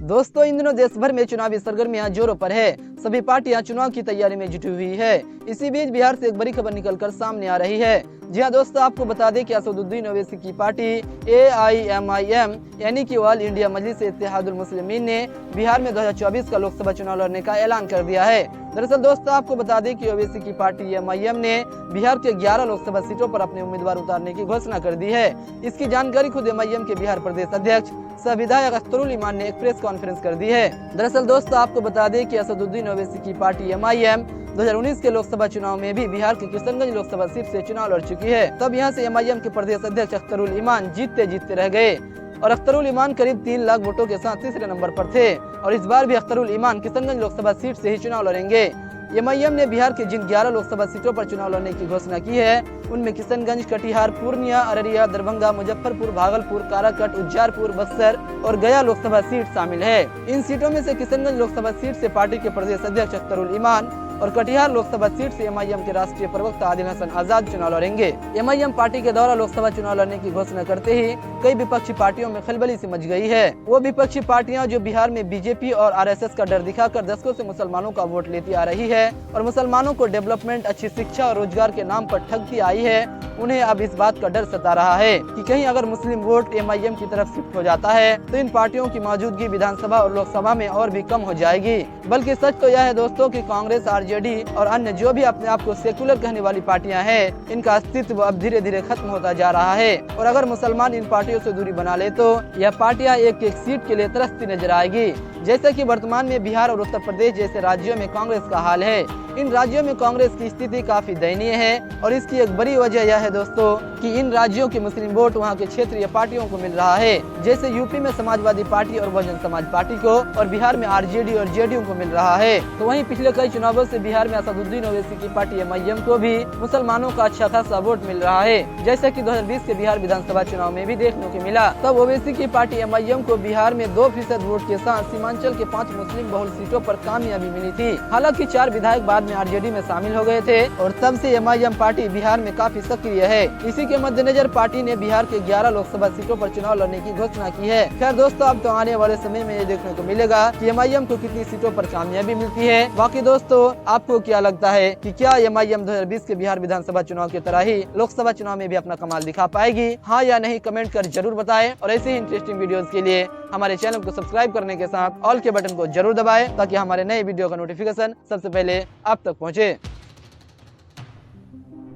दोस्तों, इन दिनों देश भर में चुनावी सरगर्मियां जोरों पर है। सभी पार्टियां चुनाव की तैयारी में जुटी हुई है। इसी बीच बिहार से एक बड़ी खबर निकलकर सामने आ रही है। जी हां दोस्तों, आपको बता दें कि असदुद्दीन ओवैसी की पार्टी AIMIM यानी कि ऑल इंडिया मजलिस-ए-इत्तेहादुल मुस्लिमीन ने बिहार में 2024 का लोकसभा चुनाव लड़ने का ऐलान कर दिया है। दरअसल दोस्तों, आपको बता दें कि ओवैसी की पार्टी MIM ने बिहार के 11 लोकसभा सीटों पर अपने उम्मीदवार उतारने की घोषणा कर दी है। इसकी जानकारी खुद MIM के बिहार प्रदेश अध्यक्ष सह विधायक अख्तरुल ईमान ने एक प्रेस कॉन्फ्रेंस कर दी है। दरअसल दोस्तों, आपको बता दें कि असदुद्दीन ओवैसी की पार्टी MIM 2019 के लोकसभा चुनाव में भी बिहार के किशनगंज लोकसभा सीट से चुनाव लड़ चुकी है। तब यहां से MIM के प्रदेश अध्यक्ष अख्तरुल ईमान जीतते रह गए और अख्तरुल ईमान करीब 3 लाख वोटों के साथ तीसरे नंबर पर थे। और इस बार भी अख्तरुल ईमान किशनगंज लोकसभा सीट से ही चुनाव लड़ेंगे। MIM ने बिहार के जिन 11 लोकसभा सीटों पर चुनाव लड़ने की घोषणा की है, उनमें किशनगंज, कटिहार, पूर्णिया, अररिया, दरभंगा, मुजफ्फरपुर, भागलपुर, काराकट, उज्जारपुर, बक्सर और गया लोकसभा सीट शामिल है। इन सीटों में से किशनगंज लोकसभा सीट से पार्टी के प्रदेश अध्यक्ष अख्तरुल ईमान और कटिहार लोकसभा सीट से MIM के राष्ट्रीय प्रवक्ता आदिल हसन आजाद चुनाव लड़ेंगे। MIM पार्टी के द्वारा लोकसभा चुनाव लड़ने की घोषणा करते ही कई विपक्षी पार्टियों में खलबली सी मच गई है। वो विपक्षी पार्टियां जो बिहार में BJP और RSS का डर दिखाकर दशकों से मुसलमानों का वोट लेती आ रही है और मुसलमानों को डेवलपमेंट, अच्छी शिक्षा और रोजगार के नाम पर ठगती आई है, उन्हें अब इस बात का डर सता रहा है कि कहीं अगर मुस्लिम वोट MIM की तरफ शिफ्ट हो जाता है तो इन पार्टियों की मौजूदगी विधानसभा और लोकसभा में और भी कम हो जाएगी। बल्कि सच तो यह है दोस्तों कि कांग्रेस, RJD और अन्य जो भी अपने आप को सेकुलर कहने वाली पार्टियां हैं, इनका अस्तित्व अब धीरे धीरे खत्म होता जा रहा है। और अगर मुसलमान इन पार्टियों से दूरी बना ले तो यह पार्टियां एक एक सीट के लिए तरसती नजर आएगी। जैसे कि वर्तमान में बिहार और उत्तर प्रदेश जैसे राज्यों में कांग्रेस का हाल है। इन राज्यों में कांग्रेस की स्थिति काफी दयनीय है और इसकी एक बड़ी वजह यह है दोस्तों कि इन राज्यों के मुस्लिम वोट वहां के क्षेत्रीय पार्टियों को मिल रहा है। जैसे यूपी में समाजवादी पार्टी और बहुजन समाज पार्टी को और बिहार में RJD और JDU को मिल रहा है। तो वहीं पिछले कई चुनावों से बिहार में असदुद्दीन ओवैसी की पार्टी MIM को भी मुसलमानों का अच्छा खासा वोट मिल रहा है। जैसे कि 2020 के बिहार विधानसभा चुनाव में भी देखने को मिला। तब ओवैसी की पार्टी MIM को बिहार में 2% वोट के साथ सीमांचल के 5 मुस्लिम बहुल सीटों पर कामयाबी मिली थी। हालांकि 4 विधायक बाद में RJD में शामिल हो गए थे और तब से MIM पार्टी बिहार में काफी सक्रिय है। इसी के मद्देनजर पार्टी ने बिहार के 11 लोकसभा सीटों पर चुनाव लड़ने की घोषणा की है। खैर दोस्तों, अब तो आने वाले समय में ये देखने को मिलेगा कि MIM को कितनी सीटों पर कामयाबी मिलती है। बाकी दोस्तों, आपको क्या लगता है कि क्या MIM 2020 के बिहार विधानसभा चुनाव की तरह ही लोकसभा चुनाव में भी अपना कमाल दिखा पाएगी? हाँ या नहीं कमेंट कर जरूर बताएं और ऐसे ही इंटरेस्टिंग वीडियोस के लिए हमारे चैनल को सब्सक्राइब करने के साथ ऑल के बटन को जरूर दबाएं ताकि हमारे नए वीडियो का नोटिफिकेशन सबसे पहले आप तक पहुंचे।